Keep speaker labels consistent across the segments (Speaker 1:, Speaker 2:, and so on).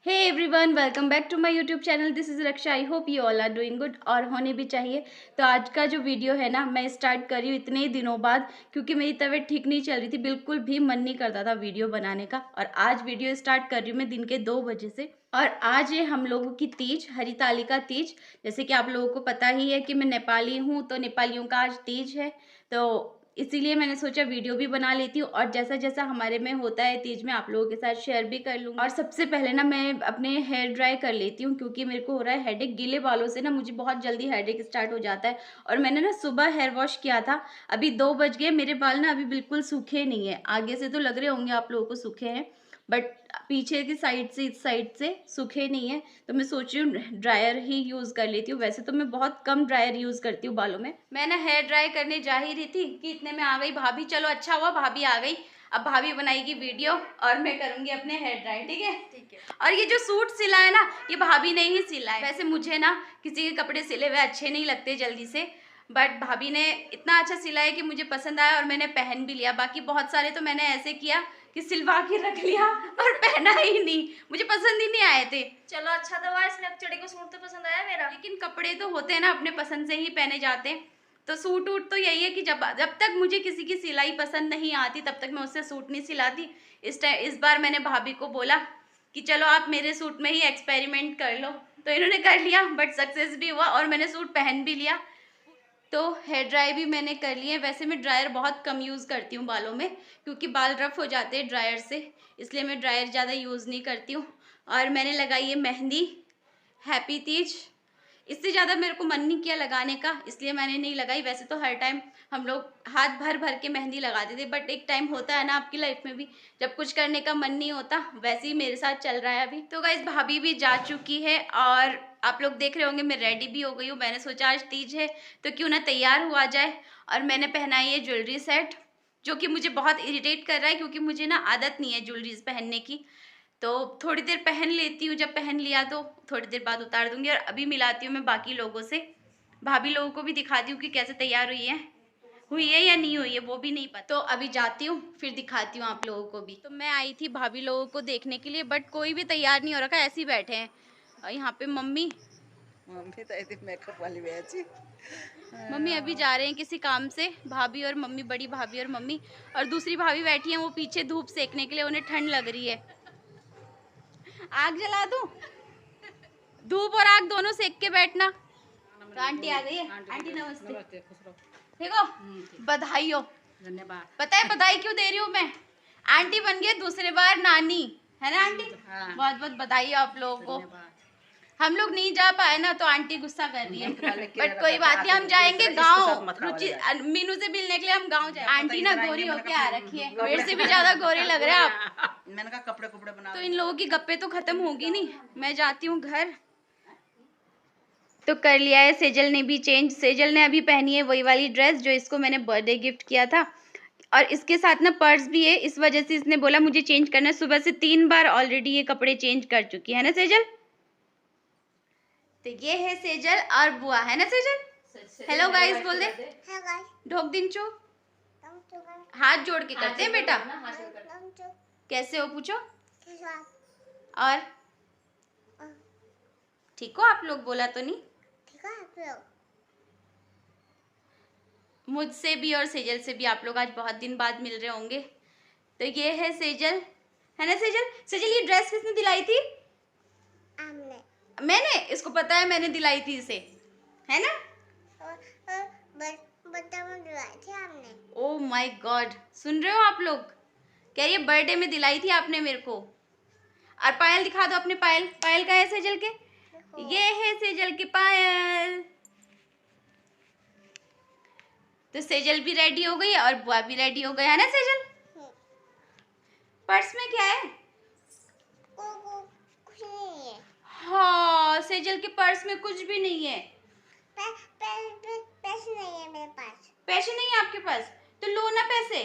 Speaker 1: Hey everyone, welcome back to my YouTube channel. This is Raksha. I hope you all are doing good और होने भी चाहिए। तो आज का जो वीडियो है ना, मैं स्टार्ट कर रही हूँ इतने दिनों बाद, क्योंकि मेरी तबीयत ठीक नहीं चल रही थी, बिल्कुल भी मन नहीं करता था वीडियो बनाने का। और आज वीडियो स्टार्ट कर रही हूँ मैं दिन के 2 बजे से। और आज है हम लोगों की तीज, हरितालिका तीज। जैसे कि आप लोगों को पता ही है कि मैं नेपाली हूँ, तो नेपालियों का आज तीज है। तो इसीलिए मैंने सोचा वीडियो भी बना लेती हूँ और जैसा जैसा हमारे में होता है तीज में आप लोगों के साथ शेयर भी कर लूँगी। और सबसे पहले ना मैं अपने हेयर ड्राई कर लेती हूँ, क्योंकि मेरे को हो रहा है हेडेक। गीले बालों से ना मुझे बहुत जल्दी हेडेक स्टार्ट हो जाता है। और मैंने ना सुबह हेयर वॉश किया था, अभी 2 बज गए, मेरे बाल ना अभी बिल्कुल सूखे नहीं है। आगे से तो लग रहे होंगे आप लोगों को सूखे हैं, बट पीछे की साइड से, इस साइड से सूखे नहीं है। तो मैं सोच रही हूँ ड्रायर ही यूज़ कर लेती हूँ। वैसे तो मैं बहुत कम ड्रायर यूज़ करती हूँ बालों में। मैं ना हेयर ड्राई करने जा ही रही थी कि इतने में आ गई भाभी। चलो अच्छा हुआ भाभी आ गई। अब भाभी बनाएगी वीडियो और मैं करूँगी अपने हेयर ड्राई। ठीक है, ठीक है। और ये जो सूट सिला है ना, ये भाभी ने ही सिला है। वैसे मुझे ना किसी के कपड़े सिले हुए अच्छे नहीं लगते जल्दी से, बट भाभी ने इतना अच्छा सिला है कि मुझे पसंद आया और मैंने पहन भी लिया। बाकी बहुत सारे तो मैंने ऐसे किया कि सिलवा के रख लिया और पहना ही नहीं, मुझे पसंद ही नहीं आए थे।
Speaker 2: चलो अच्छा तो हुआ, इसने चढ़े को सूट तो पसंद आया मेरा।
Speaker 1: लेकिन कपड़े तो होते हैं ना, अपने पसंद से ही पहने जाते हैं। तो सूट वूट तो यही है कि जब जब तक मुझे किसी की सिलाई पसंद नहीं आती तब तक मैं उससे सूट नहीं सिलाती। इस बार मैंने भाभी को बोला कि चलो आप मेरे सूट में ही एक्सपेरिमेंट कर लो, तो इन्होंने कर लिया, बट सक्सेस भी हुआ और मैंने सूट पहन भी लिया। तो हेयर ड्राई भी मैंने कर लिए। वैसे मैं ड्रायर बहुत कम यूज़ करती हूँ बालों में, क्योंकि बाल रफ हो जाते हैं ड्रायर से, इसलिए मैं ड्रायर ज़्यादा यूज़ नहीं करती हूँ। और मैंने लगाई है मेहंदी। हैप्पी तीज। इससे ज़्यादा मेरे को मन नहीं किया लगाने का, इसलिए मैंने नहीं लगाई। वैसे तो हर टाइम हम लोग हाथ भर भर के मेहंदी लगाते थे, बट एक टाइम होता है ना आपकी लाइफ में भी जब कुछ करने का मन नहीं होता। वैसे ही मेरे साथ चल रहा है अभी। तो गाइस भाभी भी जा चुकी है और आप लोग देख रहे होंगे मैं रेडी भी हो गई हूँ। मैंने सोचा आज तीज है तो क्यों ना तैयार हुआ जाए। और मैंने पहनाई है ज्वेलरी सेट, जो कि मुझे बहुत इरिटेट कर रहा है, क्योंकि मुझे ना आदत नहीं है ज्वेलरीज पहनने की। तो थोड़ी देर पहन लेती हूँ, जब पहन लिया तो थोड़ी देर बाद उतार दूंगी। और अभी मिलाती हूँ मैं बाकी लोगों से, भाभी लोगों को भी दिखाती हूँ कि कैसे तैयार हुई है या नहीं हुई है, वो भी नहीं पता। तो अभी जाती हूँ, फिर दिखाती हूँ आप लोगों को भी। तो मैं आई थी भाभी लोगों को देखने के लिए, बट कोई भी तैयार नहीं हो रखा, ऐसे ही बैठे हैं। और यहाँ पे मम्मी
Speaker 3: मम्मी तो ऐसी मेकअप वाली बैची।
Speaker 1: मम्मी अभी जा रहे हैं किसी काम से, भाभी और मम्मी, बड़ी भाभी और मम्मी। और दूसरी भाभी बैठी हैं वो पीछे धूप सेकने के लिए, उन्हें ठंड लग रही है। आग जला दूं? धूप और आग दोनों सेक के बैठना। तो आंटी आ गई है। आंटी नमस्ते। ठीक हो? बधाई हो।
Speaker 3: धन्यवाद।
Speaker 1: पता है बधाई क्यों दे रही हूँ मैं? आंटी बन गई दूसरी बार नानी, है ना आंटी?
Speaker 3: हाँ।
Speaker 1: बहुत बहुत बधाई हो आप लोगों को। हम लोग नहीं जा पाए ना, तो आंटी गुस्सा कर रही है, बट कोई बात नहीं, हम जाएंगे गाँव। रुचि मीनू से मिलने के लिए हम गाँव जाए। आंटी ना गोरी होके आ रखी है, मेरे से भी ज्यादा गोरे लग रहे हैं आप।
Speaker 3: मैंने कहा कपड़े कुपड़े बना।
Speaker 1: तो इन लोगों की गप्पे तो खत्म होगी नहीं, मैं जाती हूँ घर। तो कर लिया है, सेजल ने भी चेंज। सेजल ने अभी पहनी है वही वाली ड्रेस जो इसको मैंने बर्थडे गिफ्ट किया था, और इसके साथ ना पर्स भी है, इस वजह से इसने बोला मुझे चेंज करना है। सुबह से 3 बार ऑलरेडी ये कपड़े चेंज कर चुकी है ना सेजल? तो ये है सेजल और बुआ, है ना सेजल? हेलो गाइस बोल दे। ढोक दिन चो, हाथ जोड़ के करते हैं बेटा। कैसे हो पूछो। और ठीक हो आप लोग? बोला तो नहीं? मुझसे भी और सेजल से भी आप लोग आज बहुत दिन बाद मिल रहे होंगे। तो ये है सेजल, है ना सेजल? सेजल ये ड्रेस किसने दिलाई थी? मैंने। इसको पता है मैंने दिलाई थी इसे, है ना? ओ माय गॉड, सुन रहे हो आप लोग? कह रही है बर्थडे में दिलाई थी आपने मेरे को। और पायल दिखा दो अपने, पायल। पायल का है सेजल के? ये है सेजल की पायल। तो सेजल भी रेडी हो गई और बुआ भी रेडी हो गया, है ना सेजल? पर्स में क्या है?
Speaker 2: कुछ नहीं है।
Speaker 1: हाँ, सेजल के पर्स में कुछ भी नहीं है।
Speaker 2: पैसे नहीं है मेरे पास।
Speaker 1: पैसे नहीं है आपके पास? तो लो ना पैसे।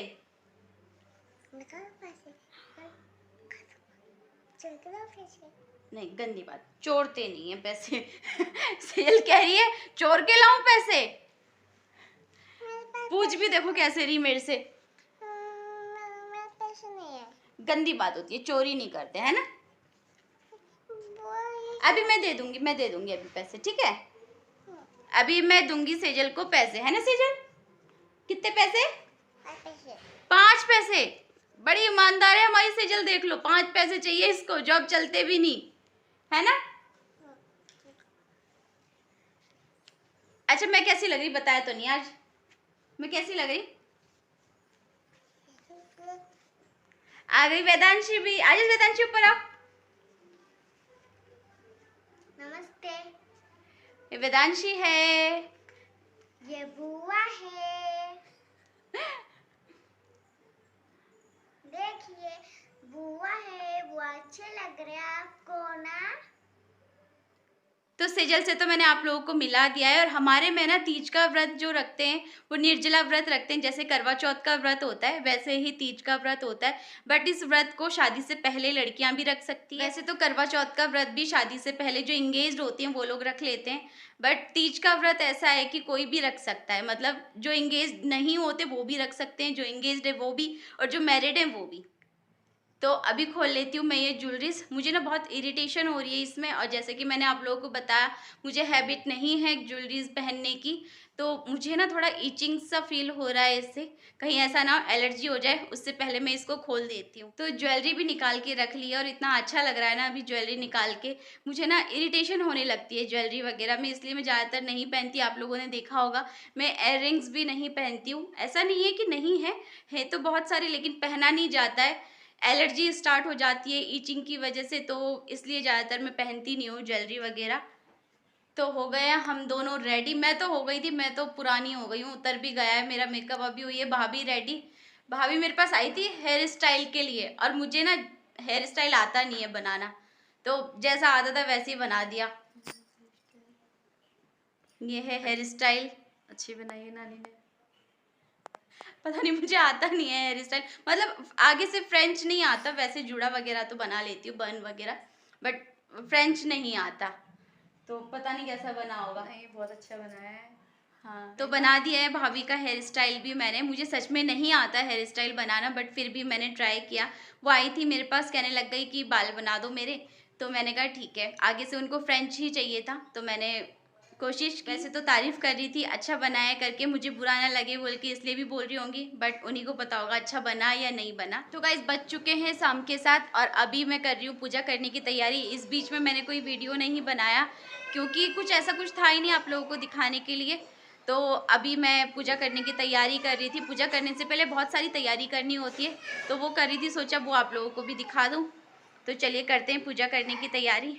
Speaker 1: नहीं, गंदी बात, चोरते नहीं है पैसे। सेजल कह रही है चोर के लाऊं पैसे। पूछ भी देखो कैसे रही मेरे से।
Speaker 2: पैसे नहीं है।
Speaker 1: गंदी बात होती है, चोरी नहीं करते, है ना? अभी मैं दे दूंगी अभी पैसे, ठीक है? अभी मैं दूंगी सेजल को पैसे, है ना सेजल? कितने पैसे? 5 पैसे। बड़ी ईमानदार है हमारी सेजल, देख लो 5 पैसे चाहिए इसको, जॉब चलते भी नहीं, है ना? अच्छा मैं कैसी लग रही बताया तो नहीं आज, मैं कैसी लग रही? आ गई वेदांशी भी, आज वेदांशी ऊपर आओ।
Speaker 2: नमस्ते।
Speaker 1: ये वेदांशी है,
Speaker 2: ये बुआ है। देखिए बुआ है, बुआ अच्छे लग रहे हैं आपको ना?
Speaker 1: तो सेजल से तो मैंने आप लोगों को मिला दिया है। और हमारे में ना तीज का व्रत जो रखते हैं वो निर्जला व्रत रखते हैं, जैसे करवा चौथ का व्रत होता है वैसे ही तीज का व्रत होता है। बट इस व्रत को शादी से पहले लड़कियां भी रख सकती हैं। वैसे तो करवा चौथ का व्रत भी शादी से पहले जो इंगेज्ड होती हैं वो लोग रख लेते हैं, बट तीज का व्रत ऐसा है कि कोई भी रख सकता है, मतलब जो इंगेज्ड नहीं होते वो भी रख सकते हैं, जो इंगेज्ड है वो भी, और जो मैरिड है वो भी। तो अभी खोल लेती हूँ मैं ये ज्वेलरीज। मुझे ना बहुत इरिटेशन हो रही है इसमें, और जैसे कि मैंने आप लोगों को बताया मुझे हैबिट नहीं है ज्वेलरीज पहनने की, तो मुझे ना थोड़ा ईचिंग सा फील हो रहा है इससे, कहीं ऐसा ना एलर्जी हो जाए, उससे पहले मैं इसको खोल देती हूँ। तो ज्वेलरी भी निकाल के रख ली है और इतना अच्छा लग रहा है ना अभी ज्वेलरी निकाल के। मुझे ना इरिटेशन होने लगती है ज्वेलरी वगैरह में, इसलिए मैं ज़्यादातर नहीं पहनती। आप लोगों ने देखा होगा मैं इयररिंग्स भी नहीं पहनती हूँ, ऐसा नहीं है कि नहीं है तो बहुत सारे, लेकिन पहना नहीं जाता है, एलर्जी स्टार्ट हो जाती है ईचिंग की वजह से, तो इसलिए ज़्यादातर मैं पहनती नहीं हूँ ज्वेलरी वगैरह। तो हो गए हम दोनों रेडी, मैं तो हो गई थी, मैं तो पुरानी हो गई हूँ, उतर भी गया है मेरा मेकअप, अभी हुई है भाभी रेडी। भाभी मेरे पास आई थी हेयर स्टाइल के लिए, और मुझे ना हेयर स्टाइल आता नहीं है बनाना, तो जैसा आता था वैसे ही बना दिया। ये है हेयर स्टाइल, अच्छी बनाई है नानी ने। पता नहीं मुझे आता नहीं है हेयर स्टाइल, मतलब आगे से फ्रेंच नहीं आता, वैसे जुड़ा वगैरह तो बना लेती हूँ, बन वगैरह, बट फ्रेंच नहीं आता, तो पता नहीं कैसा बना होगा।
Speaker 3: नहीं बहुत अच्छा बनाया है।
Speaker 1: हाँ तो बना दिया है भाभी का हेयर स्टाइल भी मैंने। मुझे सच में नहीं आता हेयर स्टाइल बनाना, बट फिर भी मैंने ट्राई किया। वो आई थी मेरे पास, कहने लग गई कि बाल बना दो मेरे, तो मैंने कहा ठीक है। आगे से उनको फ्रेंच ही चाहिए था, तो मैंने कोशिश, वैसे तो तारीफ कर रही थी अच्छा बनाया करके, मुझे बुरा ना लगे बोल के इसलिए भी बोल रही होंगी, बट उन्हीं को पता होगा अच्छा बना या नहीं बना। तो गाइस बज चुके हैं शाम के 7 और अभी मैं कर रही हूँ पूजा करने की तैयारी। इस बीच में मैंने कोई वीडियो नहीं बनाया क्योंकि कुछ ऐसा कुछ था ही नहीं आप लोगों को दिखाने के लिए। तो अभी मैं पूजा करने की तैयारी कर रही थी। पूजा करने से पहले बहुत सारी तैयारी करनी होती है, तो वो कर रही थी, सोचा वो आप लोगों को भी दिखा दूँ। तो चलिए करते हैं पूजा करने की तैयारी।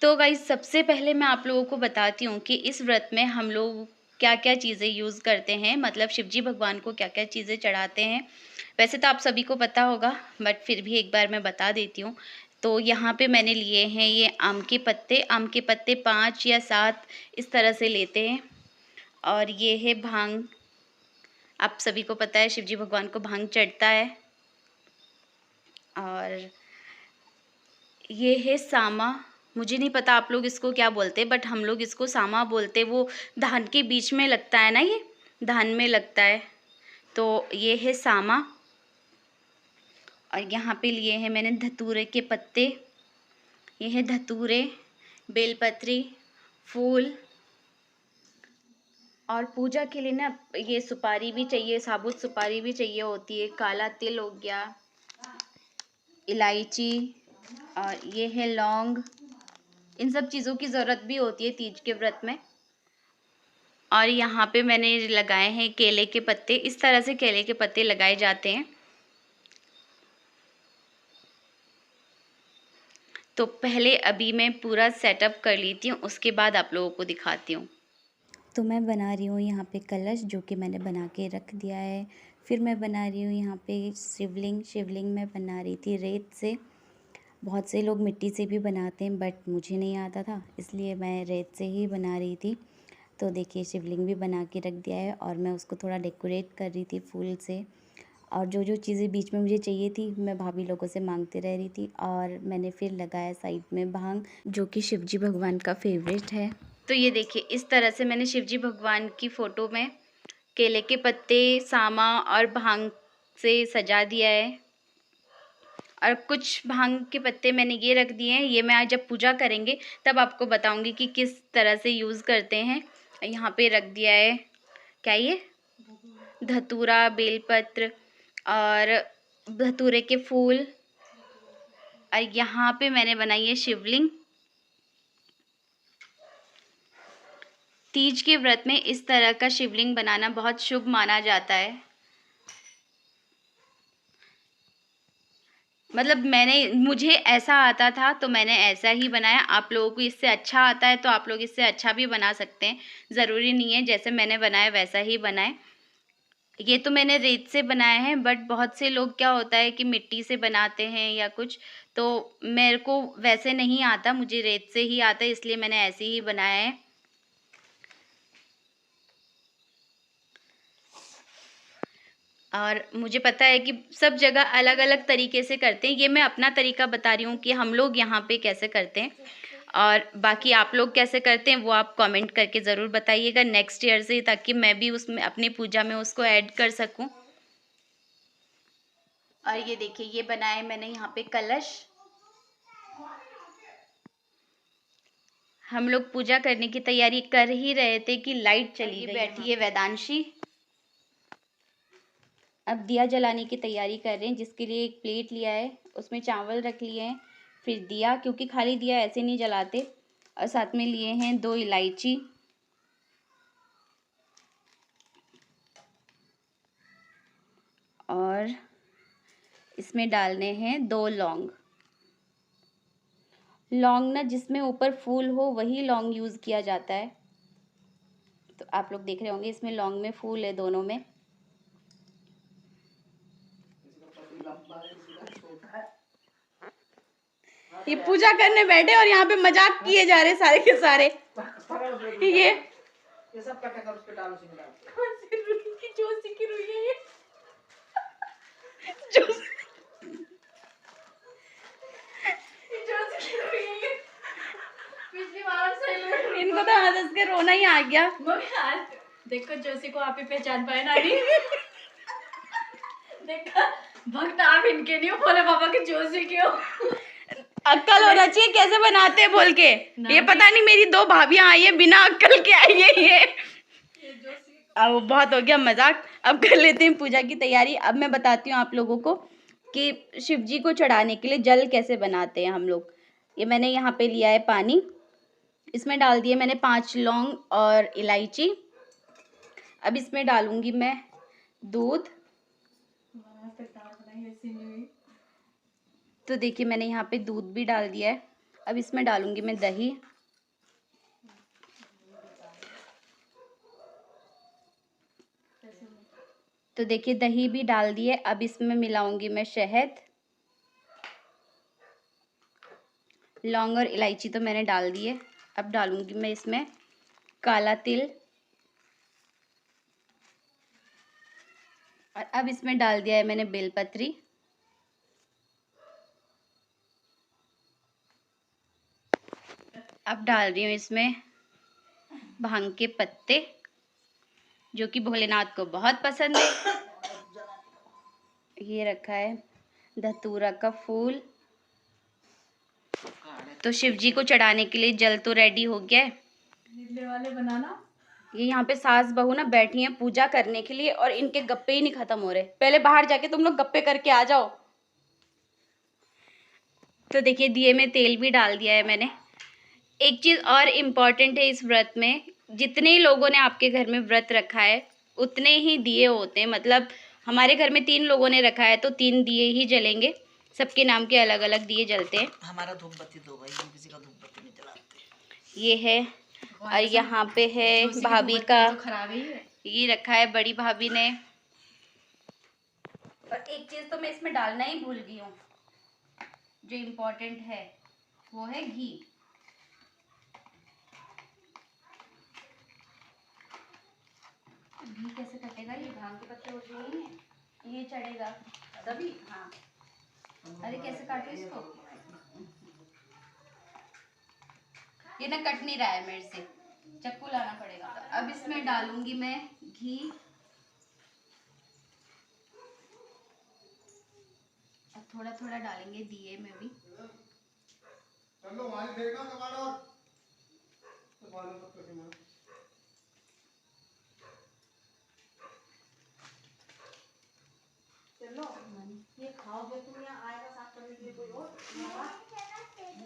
Speaker 1: तो गाइस सबसे पहले मैं आप लोगों को बताती हूँ कि इस व्रत में हम लोग क्या क्या चीज़ें यूज़ करते हैं, मतलब शिवजी भगवान को क्या क्या चीज़ें चढ़ाते हैं। वैसे तो आप सभी को पता होगा, बट फिर भी एक बार मैं बता देती हूँ। तो यहाँ पे मैंने लिए हैं ये आम के पत्ते 5 या 7 इस तरह से लेते हैं। और ये है भांग, आप सभी को पता है शिवजी भगवान को भांग चढ़ता है। और ये है सामा, मुझे नहीं पता आप लोग इसको क्या बोलते हैं, बट हम लोग इसको सामा बोलते हैं। वो धान के बीच में लगता है ना, ये धान में लगता है, तो ये है सामा। और यहाँ पे लिए हैं मैंने धतूरे के पत्ते, ये है धतूरे, बेलपत्री, फूल। और पूजा के लिए ना ये सुपारी भी चाहिए, साबुत सुपारी भी चाहिए होती है, काला तिल हो गया, इलायची, और ये है लौंग। इन सब चीज़ों की ज़रूरत भी होती है तीज के व्रत में। और यहाँ पे मैंने लगाए हैं केले के पत्ते, इस तरह से केले के पत्ते लगाए जाते हैं। तो पहले अभी मैं पूरा सेटअप कर लेती हूँ, उसके बाद आप लोगों को दिखाती हूँ।
Speaker 4: तो मैं बना रही हूँ यहाँ पे कलश, जो कि मैंने बना के रख दिया है। फिर मैं बना रही हूँ यहाँ पे शिवलिंग मैं बना रही थी रेत से। बहुत से लोग मिट्टी से भी बनाते हैं, बट मुझे नहीं आता था, इसलिए मैं रेत से ही बना रही थी। तो देखिए शिवलिंग भी बना के रख दिया है, और मैं उसको थोड़ा डेकोरेट कर रही थी फूल से। और जो जो चीज़ें बीच में मुझे चाहिए थी मैं भाभी लोगों से मांगते रह रही थी। और मैंने फिर लगाया साइड में भांग, जो कि शिवजी भगवान का फेवरेट है।
Speaker 1: तो ये देखिए इस तरह से मैंने शिवजी भगवान की फ़ोटो में केले के पत्ते, सामा और भांग से सजा दिया है। और कुछ भांग के पत्ते मैंने ये रख दिए हैं। ये मैं आज जब पूजा करेंगे तब आपको बताऊंगी कि किस तरह से यूज़ करते हैं। यहाँ पे रख दिया है, क्या ये, धतूरा, बेलपत्र और धतूरे के फूल। और यहाँ पे मैंने बनाई है शिवलिंग। तीज के व्रत में इस तरह का शिवलिंग बनाना बहुत शुभ माना जाता है। मतलब मुझे ऐसा आता था तो मैंने ऐसा ही बनाया। आप लोगों को इससे अच्छा आता है तो आप लोग इससे अच्छा भी बना सकते हैं। ज़रूरी नहीं है जैसे मैंने बनाया वैसा ही बनाएं। ये तो मैंने रेत से बनाया है, बट बहुत से लोग क्या होता है कि मिट्टी से बनाते हैं या कुछ, तो मेरे को वैसे नहीं आता, मुझे रेत से ही आता है, इसलिए मैंने ऐसे ही बनाया है। और मुझे पता है कि सब जगह अलग अलग तरीके से करते हैं। ये मैं अपना तरीका बता रही हूँ कि हम लोग यहाँ पे कैसे करते हैं, और बाकी आप लोग कैसे करते हैं वो आप कमेंट करके ज़रूर बताइएगा नेक्स्ट ईयर से, ताकि मैं भी उसमें अपनी पूजा में उसको ऐड कर सकूं। और ये देखिए, ये बनाए मैंने यहाँ पे कलश। हम लोग पूजा करने की तैयारी कर ही रहे थे कि लाइट चली गई। बैठी है वेदांशी, अब दिया जलाने की तैयारी कर रहे हैं, जिसके लिए एक प्लेट लिया है, उसमें चावल रख लिए हैं, फिर दिया, क्योंकि खाली दिया ऐसे नहीं जलाते, और साथ में लिए हैं 2 इलायची, और इसमें डालने हैं 2 लौंग। लौंग ना जिसमें ऊपर फूल हो वही लौंग यूज़ किया जाता है। तो आप लोग देख रहे होंगे इसमें लौंग में फूल है दोनों में। ये पूजा करने बैठे और यहाँ पे मजाक किए जा रहे सारे के सारे। ये सब कट कर उसके डाल, उसमें डाल। कौन सी रुई की, जोशी की रुई है ये? जोशी की रुई है ये। पिछली बार से इनको तो हंस के रोना ही आ गया।
Speaker 5: देखो जोशी को आप ही पहचान पाए नानी। देखो भक्त आप इनके नहीं हो, भोले बाबा के जोशी के हो।
Speaker 1: अक्कल होना चाहिए कैसे बनाते हैं बोल के। ये पता नहीं मेरी 2 भाभियां आई है बिना अक्कल के आई है ये। अब बहुत हो गया मजाक, अब कर लेते हैं पूजा की तैयारी। अब मैं बताती हूँ आप लोगों को कि शिव जी को चढ़ाने के लिए जल कैसे बनाते हैं हम लोग। ये मैंने यहाँ पे लिया है पानी, इसमें डाल दिए मैंने 5 लौंग और इलायची। अब इसमें डालूंगी मैं दूध। तो देखिए मैंने यहाँ पे दूध भी डाल दिया है। अब इसमें डालूंगी मैं दही। तो देखिए दही भी डाल दिए। अब इसमें मिलाऊंगी मैं शहद। लौंग और इलायची तो मैंने डाल दिए। अब डालूंगी मैं इसमें काला तिल, और अब इसमें डाल दिया है मैंने बेलपत्री। अब डाल रही हूँ इसमें भांग के पत्ते, जो कि भोलेनाथ को बहुत पसंद है। ये रखा है धतूरा का फूल। तो शिव जी को चढ़ाने के लिए जल तो रेडी हो गया है।
Speaker 5: वाले बनाना।
Speaker 1: ये यहाँ पे सास बहू ना बैठी हैं पूजा करने के लिए, और इनके गप्पे ही नहीं खत्म हो रहे। पहले बाहर जाके तुम लोग गप्पे करके आ जाओ। तो देखिए दिए में तेल भी डाल दिया है मैंने। एक चीज़ और इम्पॉर्टेंट है इस व्रत में, जितने लोगों ने आपके घर में व्रत रखा है उतने ही दिए होते हैं। मतलब हमारे घर में 3 लोगों ने रखा है तो 3 दिए ही जलेंगे। सबके नाम के अलग अलग दिए जलते हैं।
Speaker 3: हमारा धूप बत्ती 2 भाई, हम किसी का धूप बत्ती नहीं जलाते।
Speaker 1: ये है, और यहाँ पे है भाभी का,
Speaker 5: तो खराब ही है।
Speaker 1: ये रखा है बड़ी भाभी ने। और एक चीज़ तो मैं इसमें डालना ही भूल गई हूँ, जो इम्पोर्टेंट है, वो है घी। घी कैसे कटेगा? ये भांग के पत्ते होते नहीं है, ये चढ़ेगा तभी। हाँ, अरे कैसे काटो इसको? ये ना कट नहीं रहा है मेरे से, चाकू लाना पड़ेगा। तो अब इसमें डालूंगी मैं घी। थोड़ा थोड़ा डालेंगे दिए में भी।
Speaker 5: ये खाओगे तुम या आएगा साथ करने के लिए कोई और?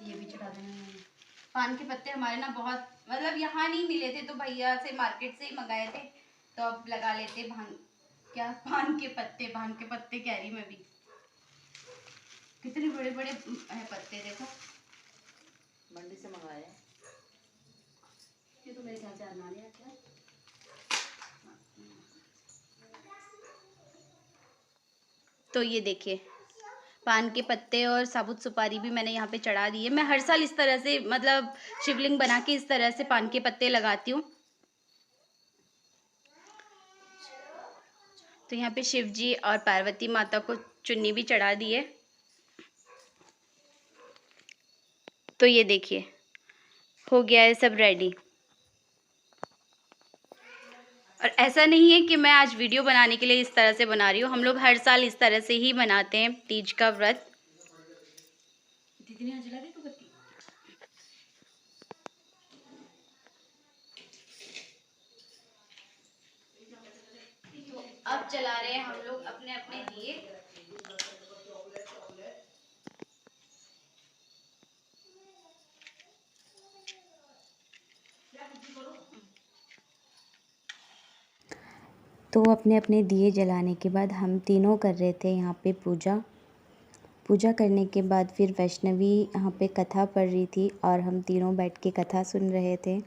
Speaker 1: ये भी चढ़ा देना मैंने। पान के पत्ते हमारे ना बहुत मतलब यहाँ नहीं मिले थे तो भैया से मार्केट से ही मंगाए थे, तो अब लगा लेते पान के पत्ते कह रही मैं भी। कितने बड़े बड़े हैं पत्ते, देखो।
Speaker 3: मंडी से मंगाए।
Speaker 1: ये तो मेरे ख्याल से अनार है। तो ये देखिए पान के पत्ते और साबुत सुपारी भी मैंने यहाँ पे चढ़ा दी है। मैं हर साल इस तरह से मतलब शिवलिंग बना के इस तरह से पान के पत्ते लगाती हूँ। तो यहाँ पे शिव जी और पार्वती माता को चुन्नी भी चढ़ा दी है। तो ये देखिए हो गया है सब रेडी। और ऐसा नहीं है कि मैं आज वीडियो बनाने के लिए इस तरह से बना रही हूँ, हम लोग हर साल इस तरह से ही बनाते हैं तीज का व्रत। दीदी ने यहाँ जला दी तो बत्ती। तो अब जला रहे हैं हम लोग अपने अपने दिए।
Speaker 4: तो अपने अपने दिए जलाने के बाद हम तीनों कर रहे थे यहाँ पे पूजा करने के बाद फिर वैष्णवी यहाँ पे कथा पढ़ रही थी और हम तीनों बैठ के कथा सुन रहे थे।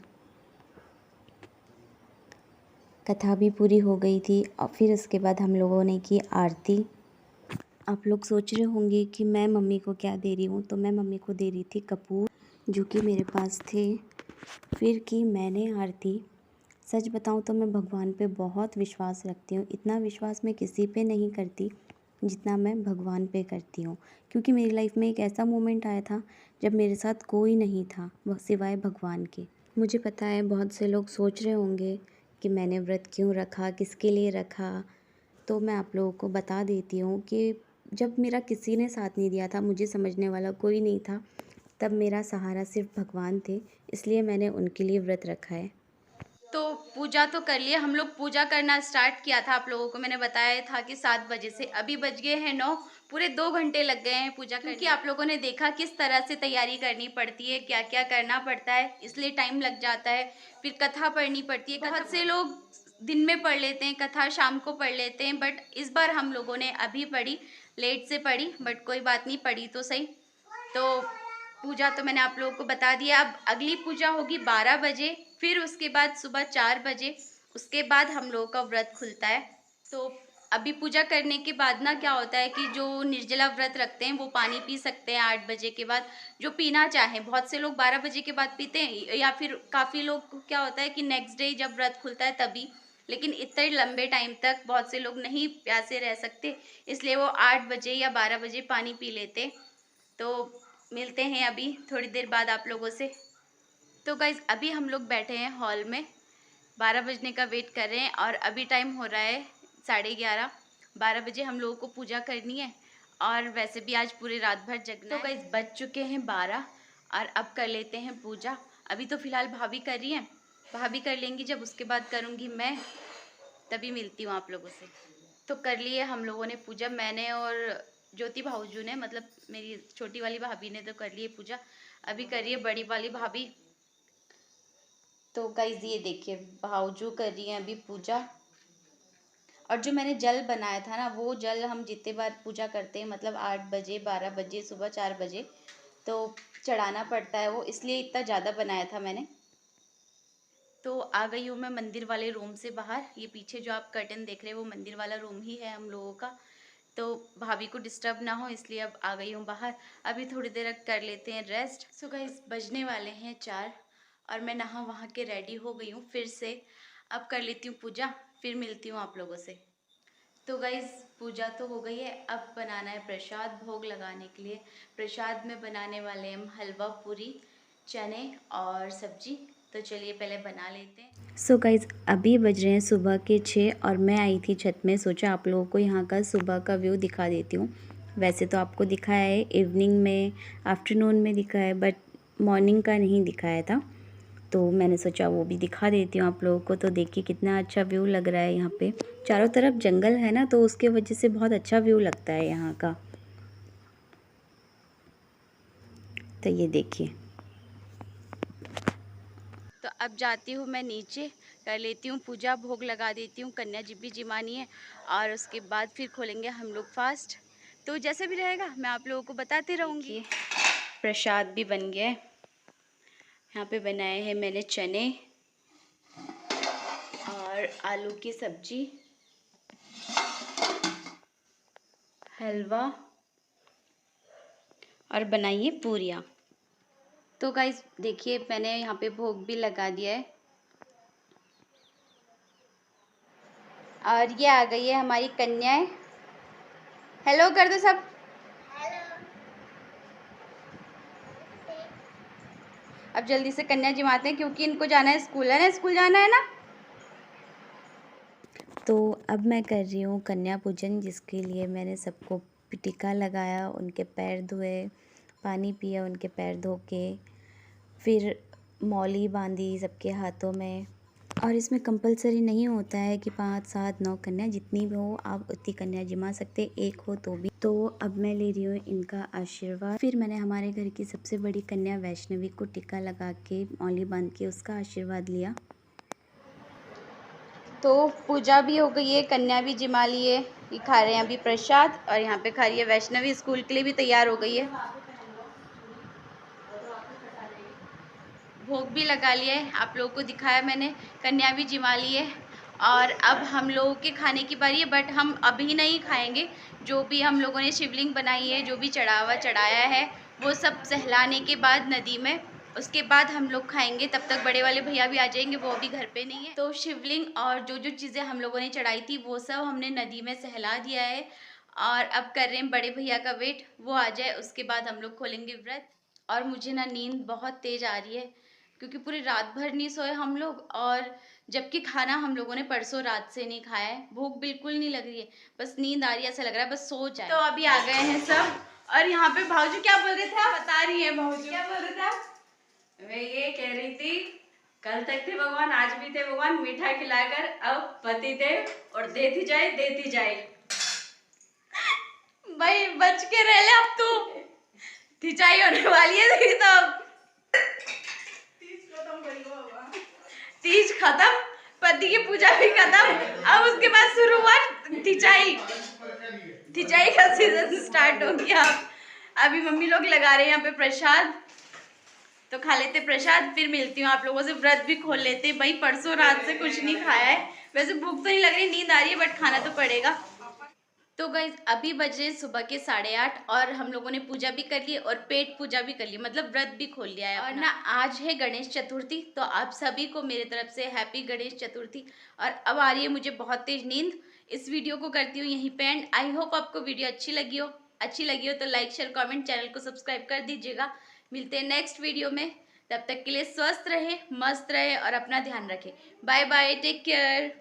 Speaker 4: कथा भी पूरी हो गई थी और फिर उसके बाद हम लोगों ने की आरती। आप लोग सोच रहे होंगे कि मैं मम्मी को क्या दे रही हूँ, तो मैं मम्मी को दे रही थी कपूर जो कि मेरे पास थे। फिर की मैंने आरती। सच बताऊँ तो मैं भगवान पे बहुत विश्वास रखती हूँ। इतना विश्वास मैं किसी पे नहीं करती जितना मैं भगवान पे करती हूँ, क्योंकि मेरी लाइफ में एक ऐसा मोमेंट आया था जब मेरे साथ कोई नहीं था सिवाय भगवान के। मुझे पता है बहुत से लोग सोच रहे होंगे कि मैंने व्रत क्यों रखा, किसके लिए रखा। तो मैं आप लोगों को बता देती हूँ कि जब मेरा किसी ने साथ नहीं दिया था, मुझे समझने वाला कोई नहीं था, तब मेरा सहारा सिर्फ भगवान थे, इसलिए मैंने उनके लिए व्रत रखा है।
Speaker 1: तो पूजा तो कर लिया हम लोग। पूजा करना स्टार्ट किया था, आप लोगों को मैंने बताया था कि 7 बजे से, अभी बज गए हैं 9। पूरे 2 घंटे लग गए हैं पूजा करने। क्योंकि आप लोगों ने देखा किस तरह से तैयारी करनी पड़ती है, क्या क्या करना पड़ता है, इसलिए टाइम लग जाता है। फिर कथा पढ़नी पड़ती है। बहुत से लोग दिन में पढ़ लेते हैं कथा, शाम को पढ़ लेते हैं, बट इस बार हम लोगों ने अभी पढ़ी, लेट से पढ़ी, बट कोई बात नहीं, पढ़ी तो सही। तो पूजा तो मैंने आप लोगों को बता दिया। अब अगली पूजा होगी 12 बजे, फिर उसके बाद सुबह 4 बजे, उसके बाद हम लोगों का व्रत खुलता है। तो अभी पूजा करने के बाद ना क्या होता है कि जो निर्जला व्रत रखते हैं वो पानी पी सकते हैं 8 बजे के बाद, जो पीना चाहें। बहुत से लोग 12 बजे के बाद पीते हैं, या फिर काफ़ी लोग को क्या होता है कि नेक्स्ट डे जब व्रत खुलता है तभी। लेकिन इतने लंबे टाइम तक बहुत से लोग नहीं प्यासे रह सकते, इसलिए वो 8 बजे या 12 बजे पानी पी लेते। तो मिलते हैं अभी थोड़ी देर बाद आप लोगों से। तो गाइज़ अभी हम लोग बैठे हैं हॉल में, 12 बजने का वेट कर रहे हैं और अभी टाइम हो रहा है 11:30। 12 बजे हम लोगों को पूजा करनी है और वैसे भी आज पूरी रात भर जगना है। तो गाइज़ बज चुके हैं 12 और अब कर लेते हैं पूजा। अभी तो फ़िलहाल भाभी कर रही हैं, भाभी कर लेंगी, जब उसके बाद करूँगी मैं, तभी मिलती हूँ आप लोगों से। तो कर लिए हम लोगों ने पूजा, मैंने और ज्योति भाऊजू ने, मतलब मेरी छोटी वाली भाभी ने तो कर ली है पूजा, अभी कर रही है बड़ी वाली भाभी। तो गाइस ये देखिए भाऊजू कर रही हैं अभी पूजा। और जो मैंने जल बनाया था ना, वो जल हम जितने बार पूजा करते हैं, मतलब 8 बजे, 12 बजे, सुबह 4 बजे, तो चढ़ाना पड़ता है वो, इसलिए इतना ज़्यादा बनाया था मैंने। तो आ गई हूँ मैं मंदिर वाले रूम से बाहर। ये पीछे जो आप कर्टन देख रहे हैं वो मंदिर वाला रूम ही है हम लोगों का। तो भाभी को डिस्टर्ब ना हो इसलिए अब आ गई हूँ बाहर। अभी थोड़ी देर कर लेते हैं रेस्ट। सो गाइस बजने वाले हैं 4 और मैं नहा वहाँ के रेडी हो गई हूँ फिर से। अब कर लेती हूँ पूजा, फिर मिलती हूँ आप लोगों से। तो गाइस पूजा तो हो गई है, अब बनाना है प्रसाद भोग लगाने के लिए। प्रसाद में बनाने वाले हम हलवा पूरी, चने और सब्जी। तो चलिए पहले बना लेते हैं।
Speaker 4: सो गाइज़ अभी बज रहे हैं सुबह के 6 और मैं आई थी छत में, सोचा आप लोगों को यहाँ का सुबह का व्यू दिखा देती हूँ। वैसे तो आपको दिखाया है इवनिंग में, आफ्टरनून में दिखाया है, बट मॉर्निंग का नहीं दिखाया था, तो मैंने सोचा वो भी दिखा देती हूँ आप लोगों को। तो देखिए कितना अच्छा व्यू लग रहा है यहाँ पे, चारों तरफ जंगल है ना, तो उसके वजह से बहुत अच्छा व्यू लगता है यहाँ का। तो ये देखिए।
Speaker 1: तो अब जाती हूँ मैं नीचे, कर लेती हूँ पूजा, भोग लगा देती हूँ, कन्या जी भी जिमानी है, और उसके बाद फिर खोलेंगे हम लोग फास्ट। तो जैसे भी रहेगा मैं आप लोगों को बताते रहूँगी। प्रसाद भी बन गया है, यहाँ पे बनाए हैं मैंने चने और आलू की सब्जी, हलवा और बनाइए पूरियाँ। तो गाइस देखिए मैंने यहाँ पे भोग भी लगा दिया है, और ये आ गई है हमारी कन्याएं। हेलो कर दो सब।
Speaker 2: हेलो।
Speaker 1: अब जल्दी से कन्या जिमाते हैं क्योंकि इनको जाना है स्कूल, है ना, स्कूल जाना है ना।
Speaker 4: तो अब मैं कर रही हूँ कन्या पूजन, जिसके लिए मैंने सबको टीका लगाया, उनके पैर धोए, पानी पिया उनके पैर धो के, फिर मौली बांधी सबके हाथों में। और इसमें कंपलसरी नहीं होता है कि 5, 7, 9 कन्या, जितनी भी हो आप उतनी कन्या जिमा सकते, एक हो तो भी। तो अब मैं ले रही हूँ इनका आशीर्वाद। फिर मैंने हमारे घर की सबसे बड़ी कन्या वैष्णवी को टीका लगा के, मौली बांध के उसका आशीर्वाद लिया।
Speaker 1: तो पूजा भी हो गई है, कन्या भी जिमा ली है, ये खा रहे हैं अभी प्रसाद, और यहाँ पे खा रही है वैष्णवी, स्कूल के लिए भी तैयार हो गई है। भोग भी लगा लिया है, आप लोगों को दिखाया मैंने, कन्या भी जिमा ली है, और अब हम लोगों के खाने की बारी है। बट हम अभी नहीं खाएंगे, जो भी हम लोगों ने शिवलिंग बनाई है, जो भी चढ़ावा चढ़ाया है, वो सब सहलाने के बाद नदी में, उसके बाद हम लोग खाएंगे। तब तक बड़े वाले भैया भी आ जाएंगे, वो अभी घर पे नहीं है। तो शिवलिंग और जो जो चीज़ें हम लोगों ने चढ़ाई थी वो सब हमने नदी में सहला दिया है, और अब कर रहे हैं बड़े भैया का वेट, वो आ जाए उसके बाद हम लोग खोलेंगे व्रत। और मुझे ना नींद बहुत तेज़ आ रही है क्योंकि पूरी रात भर नहीं सोए हम लोग, और जबकि खाना हम लोगों ने परसों रात से नहीं खाया है, भूख बिल्कुल नहीं लग रही है, बस नींद आ रही है, ऐसा लग रहा है बस सो जाए। तो अभी आ गए हैं सब, और यहाँ पे भाऊजी क्या बोल रहे थे, आप बता रही है भाऊजी क्या बोल रहे थे आप?
Speaker 5: मैं ये कह रही थी, कल तक थे भगवान, आज भी थे भगवान, मीठा खिलाकर अब पति थे और देती जाए।
Speaker 1: भाई बच के रह ले, अब तू खिंचाई होने वाली है तेरी, तो अब तीज खत्म, पति की पूजा भी खत्म, अब उसके बाद शुरू हुआ खिंचाई का सीजन स्टार्ट हो गया। अभी मम्मी लोग लगा रहे हैं यहाँ पे प्रसाद, तो खा लेते प्रसाद, फिर मिलती हूँ आप लोगों से। व्रत भी खोल लेते, भाई परसों रात से कुछ नहीं खाया है, वैसे भूख तो नहीं लग रही, नींद आ रही है, बट खाना तो पड़ेगा। तो गाइज अभी बजे सुबह के 8:30, और हम लोगों ने पूजा भी कर ली और पेट पूजा भी कर ली, मतलब व्रत भी खोल लिया है। और ना आज है गणेश चतुर्थी, तो आप सभी को मेरे तरफ से हैप्पी गणेश चतुर्थी। और अब आ रही है मुझे बहुत तेज नींद, इस वीडियो को करती हूँ यहीं पे एंड। आई होप आपको वीडियो अच्छी लगी हो तो लाइक शेयर कमेंट, चैनल को सब्सक्राइब कर दीजिएगा। मिलते हैं नेक्स्ट वीडियो में, तब तक के लिए स्वस्थ रहे, मस्त रहे और अपना ध्यान रखें। Bye bye, take care.